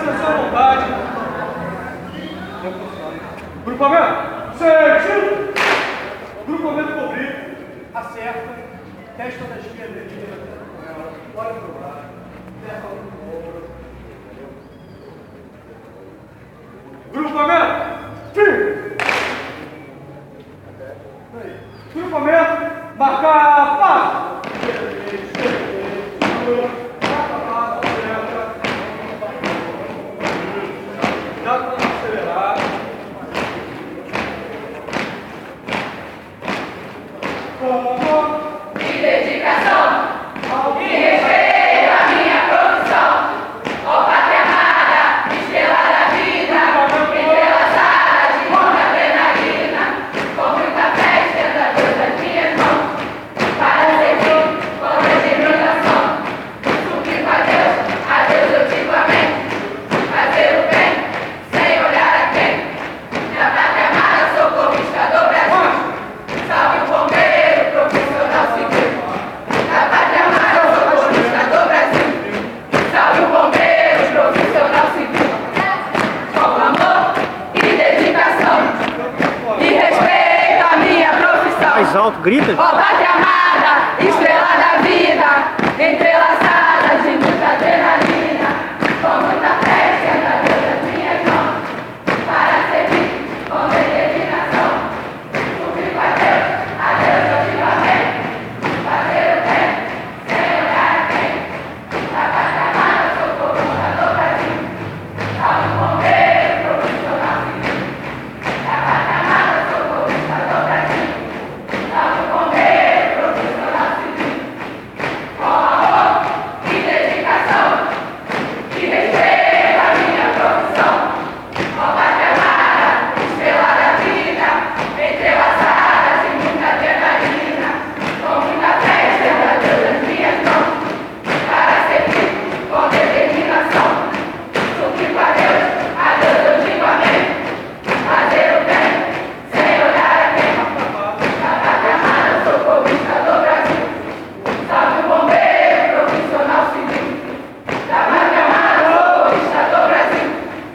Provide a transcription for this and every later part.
à sua vontade. Grupamento, certinho. Grupamento cobrido. Acerta. Testa da esquerda aqui. Olha pro lado. Terra no ombro. Grupamento, firme. Grupamento, marcar passo. Dá para acelerar. E dedicação, e respeito à minha profissão. Ó pátria amada, estrela da vida, entrelaçada de muita adrenalina, com muita fé estenda Deus das minhas mãos, para servir com determinação. Suplico a Deus eu digo amém. Fazer o bem, sem olhar a quem. Na pátria amada sou conquistador Brasil. Salve o bombeiro, profissional civil. Na pátria amada sou conquistador Brasil. Salve o bombeiro, profissional civil. Com amor e dedicação, e respeito à minha profissão. Mais alto, grita. Ó pátria amada, estrela da vida, entrelaçada de muita adrenalina, com muita fé estenda Deus das minhas mãos, para servir com determinação. Suplico a Deus eu digo amém. Fazer o bem, sem olhar a quem. Na pátria amada sou conquistador Brasil. Salve o bombeiro, profissional civil. Na pátria amada sou conquistador Brasil. Salve o bombeiro, profissional civil. Com amor e dedicação, e respeito à minha profissão. Ó pátria amada, estrela da vida, entrelaçada de muita adrenalina, com muita fé estenda Deus das minhas mãos, para servir com determinação. Suplico a Deus eu digo amém. Fazer o bem, sem olhar a quem. Na pátria amada sou conquistador Brasil. Salve o bombeiro, profissional civil. Na pátria amada sou conquistador Brasil.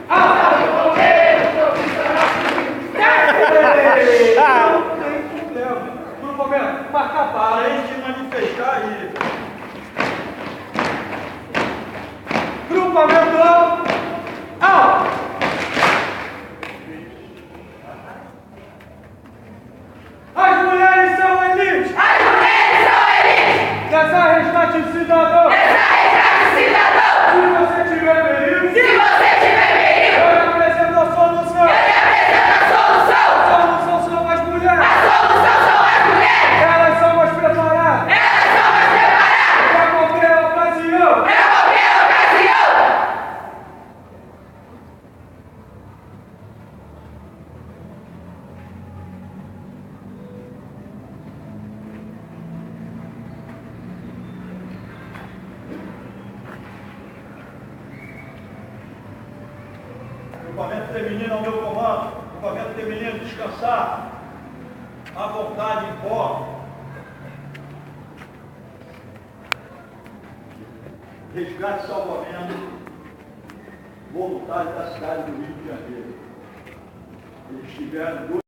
Salve o bombeiro, profissional civil. Não tem problema. Grupamento, marcar para. Além de manifestar aí. Grupamento alto. As mulheres são elite. As mulheres são elite. Dessa resgate cidadão. Essa resgate cidadão. Se você tiver perigo, Se você tiver perigo, eu lhe apresento a solução. eu lhe apresento a solução. A solução são as mulheres. A solução são as mulheres. Elas são mais preparadas Elas são mais preparadas para qualquer ocasião. para qualquer ocasião. Grupamento feminino ao meu comando. Grupamento feminino descansar. À vontade em pó. Resgate e salvamento. Voluntários da cidade do Rio de Janeiro. Eles tiveram